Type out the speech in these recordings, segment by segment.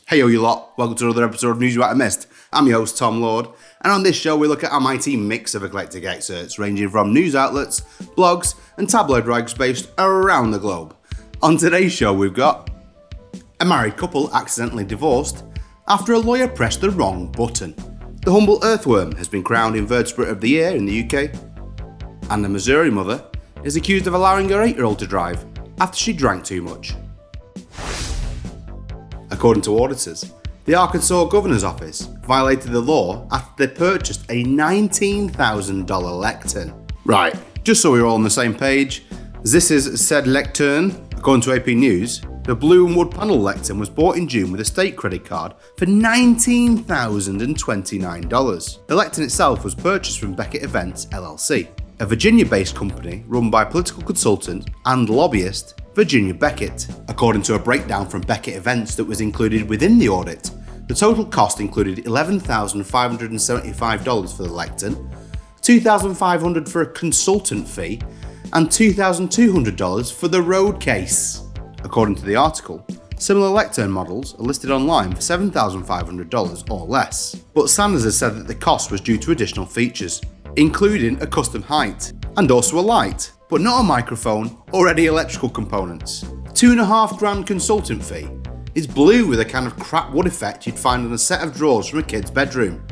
Hey yo you lot, welcome to another episode of News You Might Have Missed. I'm your host Tom Lord, and on this show we look at our mighty mix of eclectic excerpts ranging from news outlets, blogs and tabloid rags based around the globe. On today's show we've got a married couple accidentally divorced after a lawyer pressed the wrong button. The humble Earthworm has been crowned Invertebrate of the Year in the UK, and a Missouri mother is accused of allowing her 8-year-old to drive after she drank too much. According to Auditors, the Arkansas Governor's Office violated the law after they purchased a $19,000 lectern. Right, just so we're all on the same page, this is said lectern. According to AP News, the blue and wood panel lectern was bought in June with a state credit card for $19,029. The lectern itself was purchased from Beckett Events LLC, a Virginia-based company run by political consultant and lobbyist Virginia Beckett. According to a breakdown from Beckett Events that was included within the audit, the total cost included $11,575 for the lectern, $2,500 for a consultant fee, and $2,200 for the road case. According to the article, similar lectern models are listed online for $7,500 or less, but Sanders has said that the cost was due to additional features, including a custom height, and also a light, but not a microphone or any electrical components. $2,500 consultant fee is blue with a kind of crap wood effect you'd find on a set of drawers from a kid's bedroom.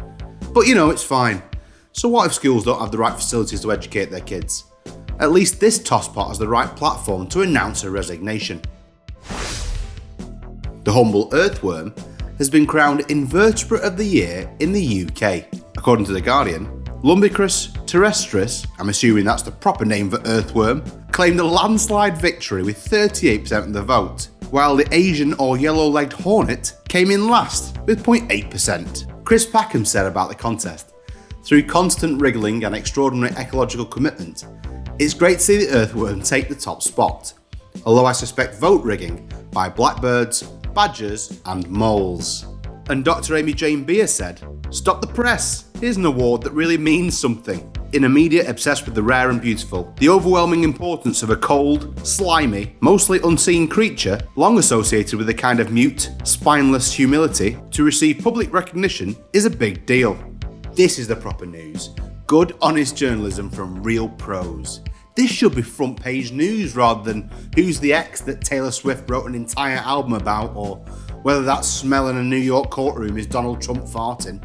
But you know, it's fine. So what if schools don't have the right facilities to educate their kids? At least this tosspot has the right platform to announce her resignation. The humble Earthworm has been crowned Invertebrate of the Year in the UK. According to The Guardian, Lumbricus terrestris, I'm assuming that's the proper name for Earthworm, claimed a landslide victory with 38% of the vote, while the Asian or yellow-legged hornet came in last with 0.8%. Chris Packham said about the contest, "Through constant wriggling and extraordinary ecological commitment, it's great to see the Earthworm take the top spot, although I suspect vote rigging by blackbirds, badgers and moles." And Dr. Amy Jane Beer said, "Stop the press, here's an award that really means something." In a media obsessed with the rare and beautiful, the overwhelming importance of a cold, slimy, mostly unseen creature, long associated with a kind of mute, spineless humility, to receive public recognition is a big deal. This is the proper news. Good, honest journalism from real pros. This should be front page news rather than who's the ex that Taylor Swift wrote an entire album about, or whether that smell in a New York courtroom is Donald Trump farting.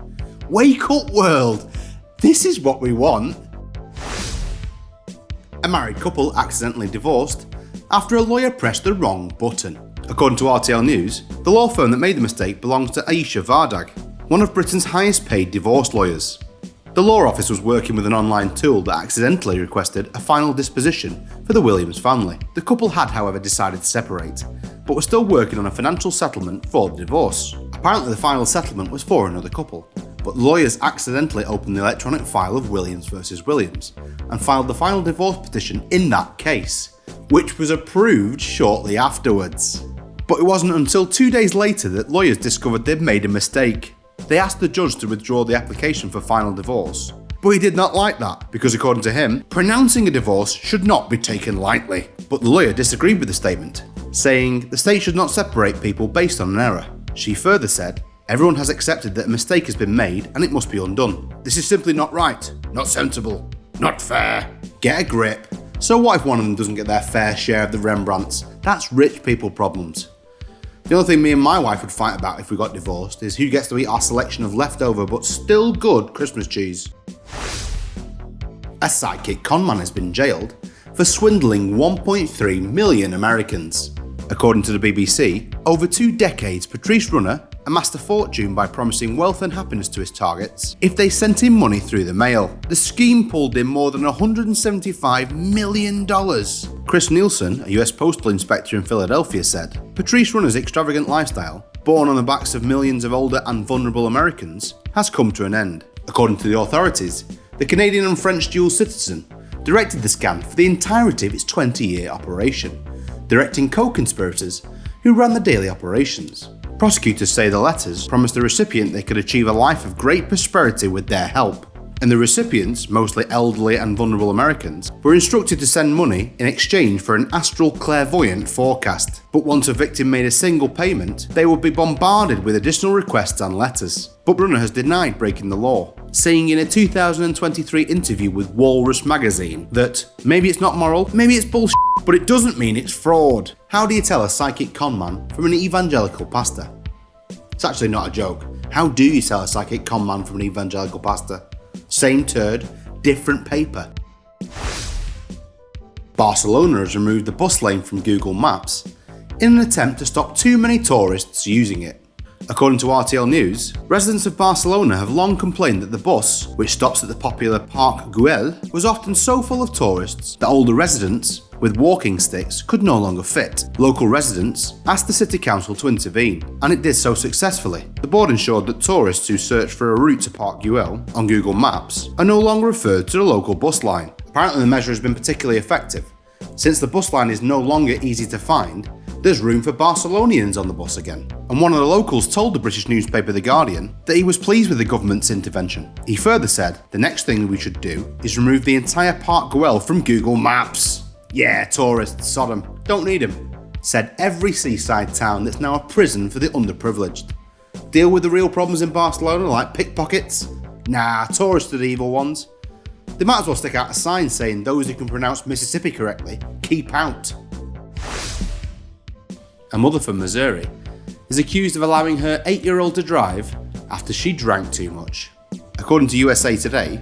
Wake up, world! This is what we want. A married couple accidentally divorced after a lawyer pressed the wrong button. According to RTL News, the law firm that made the mistake belongs to Aisha Vardag, one of Britain's highest paid divorce lawyers. The law office was working with an online tool that accidentally requested a final disposition for the Williams family. The couple had, however, decided to separate, but were still working on a financial settlement for the divorce. Apparently the final settlement was for another couple, but lawyers accidentally opened the electronic file of Williams versus Williams and filed the final divorce petition in that case, which was approved shortly afterwards. But it wasn't until 2 days later that lawyers discovered they'd made a mistake. They asked the judge to withdraw the application for final divorce, but he did not like that because, according to him, pronouncing a divorce should not be taken lightly. But the lawyer disagreed with the statement, saying the state should not separate people based on an error. She further said, "Everyone has accepted that a mistake has been made and it must be undone. This is simply not right, not sensible, not fair. Get a grip." So what if one of them doesn't get their fair share of the Rembrandts? That's rich people problems. The only thing me and my wife would fight about if we got divorced is who gets to eat our selection of leftover but still good Christmas cheese. A sidekick conman has been jailed for swindling 1.3 million Americans. According to the BBC, over 2 decades, Patrice Runner amassed a fortune by promising wealth and happiness to his targets if they sent him money through the mail. The scheme pulled in more than $175 million. Chris Nielsen, a US postal inspector in Philadelphia, said, "Patrice Runner's extravagant lifestyle, born on the backs of millions of older and vulnerable Americans, has come to an end." According to the authorities, the Canadian and French dual citizen directed the scam for the entirety of its 20-year operation, directing co-conspirators who ran the daily operations. Prosecutors say the letters promised the recipient they could achieve a life of great prosperity with their help. and the recipients, mostly elderly and vulnerable Americans, were instructed to send money in exchange for an astral clairvoyant forecast. But once a victim made a single payment, they would be bombarded with additional requests and letters. But Brunner has denied breaking the law, saying in a 2023 interview with Walrus magazine that maybe it's not moral, maybe it's bullshit, but it doesn't mean it's fraud. How do you tell a psychic conman from an evangelical pastor? It's actually not a joke. How do you tell a psychic conman from an evangelical pastor? Same turd, different paper. Barcelona has removed the bus lane from Google Maps in an attempt to stop too many tourists using it. According to RTL News, residents of Barcelona have long complained that the bus, which stops at the popular Parc Güell, was often so full of tourists that older residents with walking sticks could no longer fit. Local residents asked the city council to intervene, and it did so successfully. The board ensured that tourists who search for a route to Parc Güell on Google Maps are no longer referred to the local bus line. Apparently the measure has been particularly effective. Since the bus line is no longer easy to find, there's room for Barcelonians on the bus again. And one of the locals told the British newspaper The Guardian that he was pleased with the government's intervention. He further said, "The next thing we should do is remove the entire Parc Güell from Google Maps." Yeah, tourists, Sodom, don't need them. Said every seaside town that's now a prison for the underprivileged. Deal with the real problems in Barcelona like pickpockets? Nah, tourists are the evil ones. They might as well stick out a sign saying those who can pronounce Mississippi correctly, keep out. A mother from Missouri is accused of allowing her 8-year-old to drive after she drank too much. According to USA Today,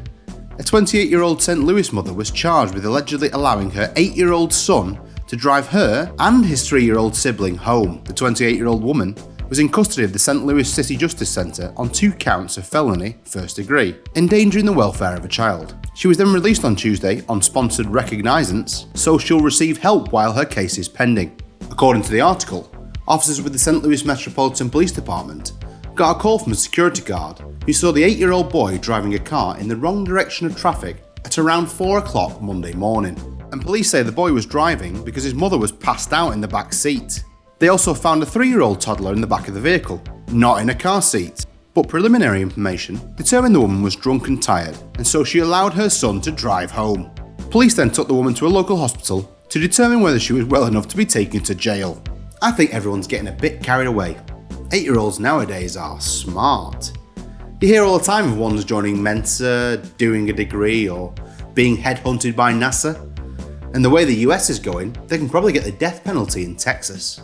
a 28-year-old St. Louis mother was charged with allegedly allowing her 8-year-old son to drive her and his 3-year-old sibling home. The 28-year-old woman was in custody of the St. Louis City Justice Center on 2 counts of felony first degree, endangering the welfare of a child. She was then released on Tuesday on sponsored recognizance, so she'll receive help while her case is pending. According to the article, officers with the St. Louis Metropolitan Police Department got a call from a security guard who saw the 8-year-old boy driving a car in the wrong direction of traffic at around 4 o'clock Monday morning. And police say the boy was driving because his mother was passed out in the back seat. They also found a 3-year-old toddler in the back of the vehicle, not in a car seat. But preliminary information determined the woman was drunk and tired, and so she allowed her son to drive home. Police then took the woman to a local hospital to determine whether she was well enough to be taken to jail. I think everyone's getting a bit carried away. 8-year-olds nowadays are smart. You hear all the time of ones joining Mensa, doing a degree, or being headhunted by NASA. And the way the US is going, they can probably get the death penalty in Texas.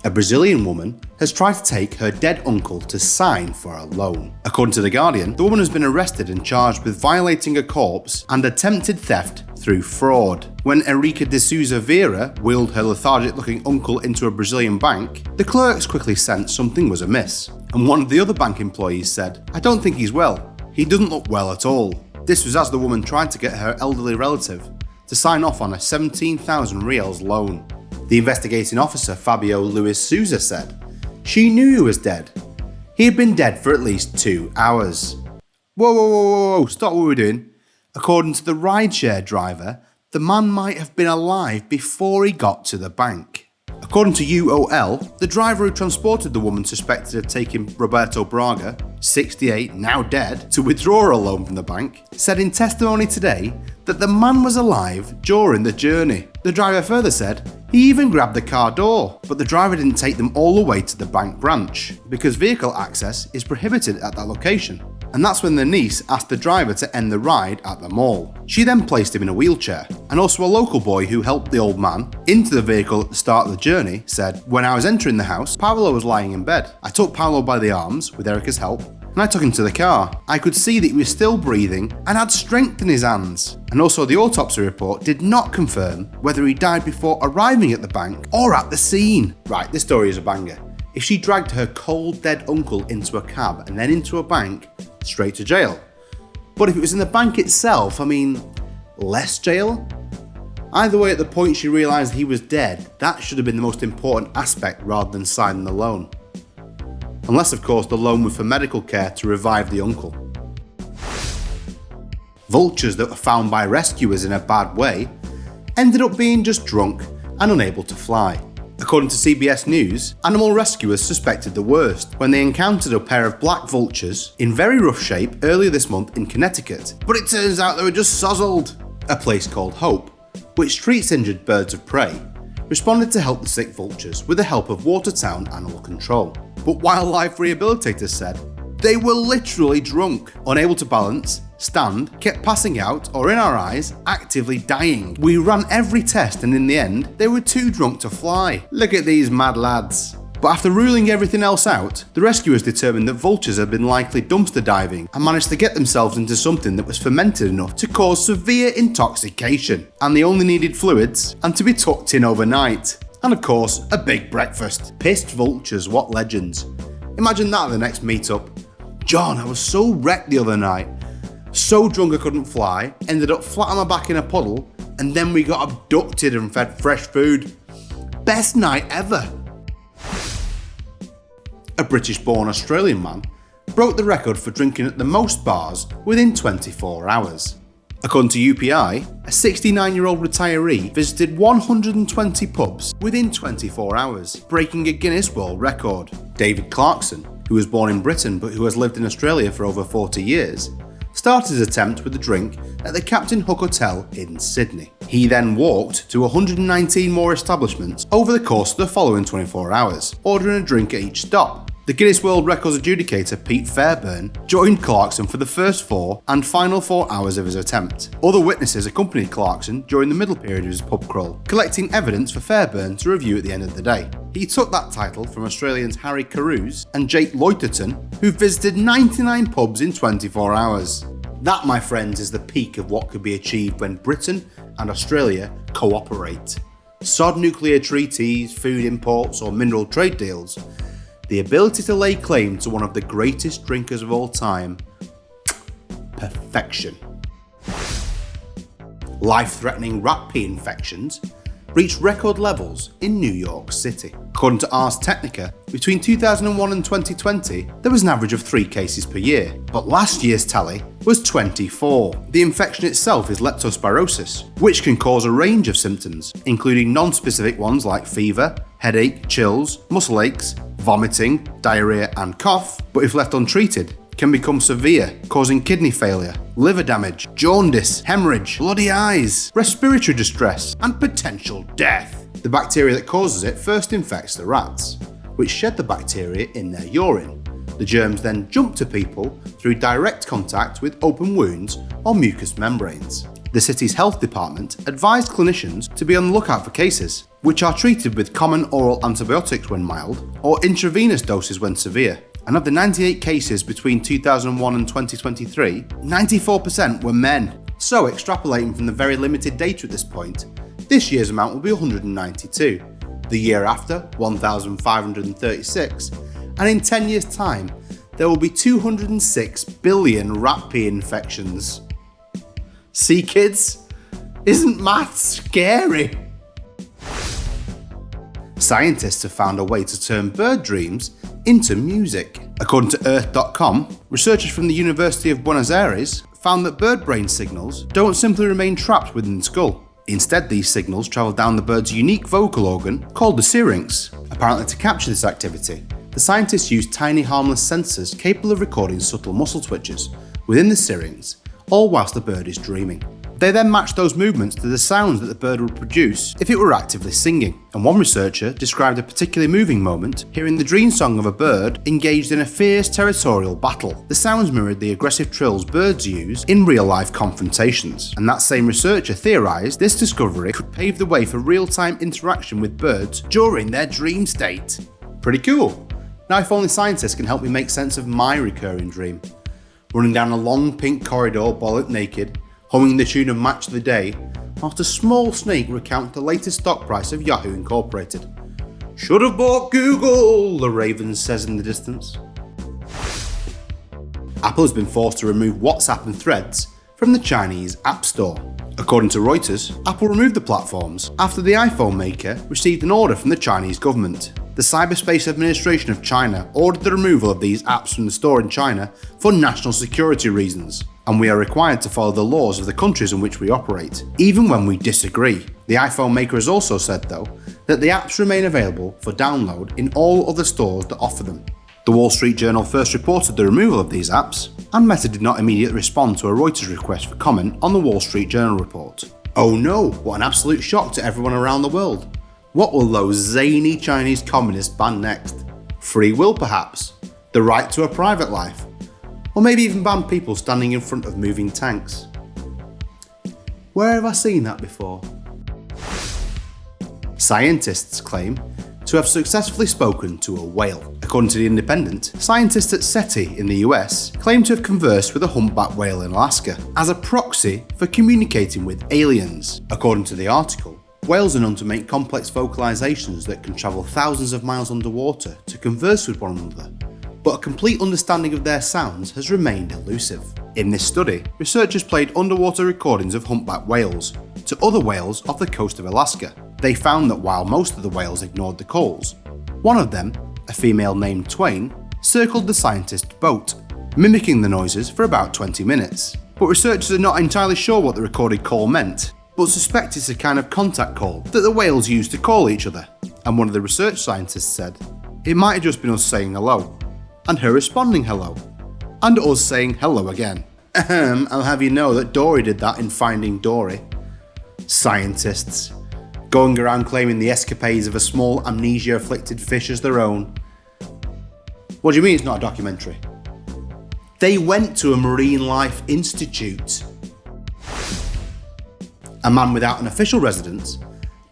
A Brazilian woman has tried to take her dead uncle to sign for a loan. According to The Guardian, the woman has been arrested and charged with violating a corpse and attempted theft through fraud. When Enrica de Souza Vieira wheeled her lethargic-looking uncle into a Brazilian bank, the clerks quickly sensed something was amiss. And one of the other bank employees said, "I don't think he's well. He doesn't look well at all." This was as the woman tried to get her elderly relative to sign off on a 17,000 reals loan. The investigating officer, Fabio Luis Souza, said she knew he was dead. He had been dead for at least 2 hours. Whoa, stop what we're doing. According to the rideshare driver, the man might have been alive before he got to the bank. According to UOL, the driver who transported the woman suspected of taking Roberto Braga, 68, now dead, to withdraw a loan from the bank, said in testimony today that the man was alive during the journey. The driver further said he even grabbed the car door, but the driver didn't take them all the way to the bank branch because vehicle access is prohibited at that location. And that's when the niece asked the driver to end the ride at the mall. She then placed him in a wheelchair, and also a local boy who helped the old man into the vehicle at the start of the journey said, "When I was entering the house, Paolo was lying in bed. I took Paolo by the arms with Erica's help, and I took him to the car. I could see that he was still breathing and had strength in his hands." And also the autopsy report did not confirm whether he died before arriving at the bank or at the scene. Right, this story is a banger. If she dragged her cold dead uncle into a cab and then into a bank, straight to jail. But if it was in the bank itself, less jail? Either way, at the point she realised he was dead, that should have been the most important aspect rather than signing the loan. Unless, of course, the loan was for medical care to revive the uncle. Vultures that were found by rescuers in a bad way ended up being just drunk and unable to fly. According to CBS News, animal rescuers suspected the worst when they encountered a pair of black vultures in very rough shape earlier this month in Connecticut, but it turns out they were just sozzled. A place called Hope, which treats injured birds of prey, responded to help the sick vultures with the help of Watertown Animal Control. But wildlife rehabilitators said they were literally drunk, unable to balance, stand, kept passing out, or in our eyes, actively dying. We ran every test and in the end, they were too drunk to fly. Look at these mad lads. But after ruling everything else out, the rescuers determined that vultures had been likely dumpster diving and managed to get themselves into something that was fermented enough to cause severe intoxication, and they only needed fluids and to be tucked in overnight. And of course, a big breakfast. Pissed vultures, what legends. Imagine that at the next meetup. John, I was so wrecked the other night. So drunk I couldn't fly, ended up flat on my back in a puddle, and then we got abducted and fed fresh food. Best night ever. A British-born Australian man broke the record for drinking at the most bars within 24 hours. According to UPI, a 69-year-old retiree visited 120 pubs within 24 hours, breaking a Guinness World Record. David Clarkson, who was born in Britain but who has lived in Australia for over 40 years, started his attempt with a drink at the Captain Hook Hotel in Sydney. He then walked to 119 more establishments over the course of the following 24 hours, ordering a drink at each stop. The Guinness World Records adjudicator Pete Fairbairn joined Clarkson for the first 4 and final 4 hours of his attempt. Other witnesses accompanied Clarkson during the middle period of his pub crawl, collecting evidence for Fairbairn to review at the end of the day. He took that title from Australians Harry Carews and Jake Loiterton, who visited 99 pubs in 24 hours. That, my friends, is the peak of what could be achieved when Britain and Australia cooperate. Sod nuclear treaties, food imports, or mineral trade deals. The ability to lay claim to one of the greatest drinkers of all time. Perfection. Life-threatening rat pee infections reached record levels in New York City. According to Ars Technica, between 2001 and 2020, there was an average of 3 cases per year, but last year's tally was 24. The infection itself is leptospirosis, which can cause a range of symptoms, including non-specific ones like fever, headache, chills, muscle aches, vomiting, diarrhea and cough, but if left untreated, can become severe, causing kidney failure, liver damage, jaundice, hemorrhage, bloody eyes, respiratory distress, and potential death. The bacteria that causes it first infects the rats, which shed the bacteria in their urine. The germs then jump to people through direct contact with open wounds or mucous membranes. The city's health department advised clinicians to be on the lookout for cases, which are treated with common oral antibiotics when mild, or intravenous doses when severe. And of the 98 cases between 2001 and 2023, 94% were men. So extrapolating from the very limited data at this point, this year's amount will be 192, the year after 1,536, and in 10 years' time, there will be 206 billion rat pee infections. See kids? Isn't maths scary? Scientists have found a way to turn bird dreams into music. According to Earth.com, researchers from the University of Buenos Aires found that bird brain signals don't simply remain trapped within the skull. Instead, these signals travel down the bird's unique vocal organ called the syrinx. Apparently, to capture this activity, the scientists used tiny harmless sensors capable of recording subtle muscle twitches within the syrinx, all whilst the bird is dreaming. They then matched those movements to the sounds that the bird would produce if it were actively singing, and one researcher described a particularly moving moment hearing the dream song of a bird engaged in a fierce territorial battle. The sounds mirrored the aggressive trills birds use in real-life confrontations, and that same researcher theorised this discovery could pave the way for real-time interaction with birds during their dream state. Pretty cool. Now if only scientists can help me make sense of my recurring dream. Running down a long pink corridor bollock naked, humming the tune of Match of the Day, whilst a small snake recounts the latest stock price of Yahoo Incorporated. Should have bought Google, the Raven says in the distance. Apple has been forced to remove WhatsApp and Threads from the Chinese App Store. According to Reuters, Apple removed the platforms after the iPhone maker received an order from the Chinese government. The Cyberspace Administration of China ordered the removal of these apps from the store in China for national security reasons, and we are required to follow the laws of the countries in which we operate, even when we disagree. The iPhone maker has also said, though, that the apps remain available for download in all other stores that offer them. The Wall Street Journal first reported the removal of these apps, and Meta did not immediately respond to a Reuters request for comment on the Wall Street Journal report. Oh no, what an absolute shock to everyone around the world. What will those zany Chinese communists ban next? Free will perhaps? The right to a private life? Or maybe even ban people standing in front of moving tanks? Where have I seen that before? Scientists claim to have successfully spoken to a whale. According to The Independent, scientists at SETI in the US claim to have conversed with a humpback whale in Alaska as a proxy for communicating with aliens. According to the article, whales are known to make complex vocalizations that can travel thousands of miles underwater to converse with one another, but a complete understanding of their sounds has remained elusive. In this study, researchers played underwater recordings of humpback whales to other whales off the coast of Alaska. They found that while most of the whales ignored the calls, one of them, a female named Twain, circled the scientist's boat, mimicking the noises for about 20 minutes. But researchers are not entirely sure what the recorded call meant, but suspect it's a kind of contact call that the whales use to call each other. And one of the research scientists said, it might have just been us saying hello, and her responding hello, and us saying hello again. I'll have you know that Dory did that in Finding Dory. Scientists, going around claiming the escapades of a small amnesia-afflicted fish as their own. What do you mean it's not a documentary? They went to a marine life institute. A man without an official residence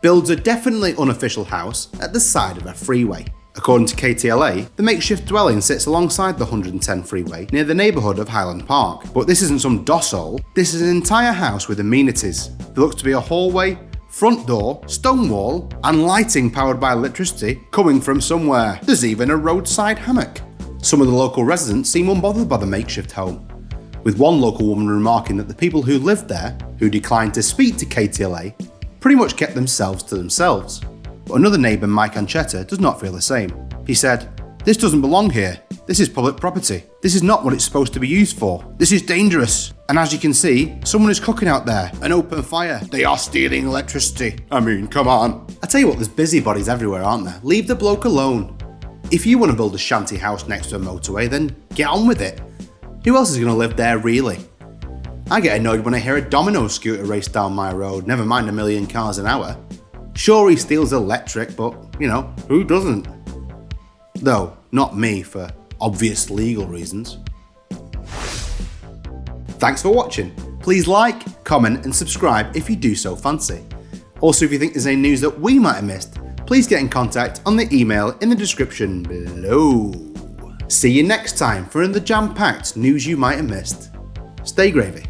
builds a definitely unofficial house at the side of a freeway. According to KTLA, the makeshift dwelling sits alongside the 110 freeway near the neighbourhood of Highland Park. But this isn't some dossole, this is an entire house with amenities. There looks to be a hallway, front door, stone wall, and lighting powered by electricity coming from somewhere. There's even a roadside hammock. Some of the local residents seem unbothered by the makeshift home, with one local woman remarking that the people who lived there, who declined to speak to KTLA, pretty much kept themselves to themselves. But another neighbour, Mike Anchetta, does not feel the same. He said, "This doesn't belong here. This is public property. This is not what it's supposed to be used for. This is dangerous. And as you can see, someone is cooking out there. An open fire. They are stealing electricity. I mean, come on." I tell you what, there's busybodies everywhere, aren't there? Leave the bloke alone. If you want to build a shanty house next to a motorway, then get on with it. Who else is going to live there, really? I get annoyed when I hear a Domino's scooter race down my road, never mind a million cars an hour. Sure, he steals electric, but, you know, who doesn't? Though, not me, for obvious legal reasons. Thanks for watching. Please like, comment and subscribe if you do so fancy. Also, if you think there's any news that we might have missed, please get in contact on the email in the description below. See you next time for another jam-packed news you might have missed. Stay gravy.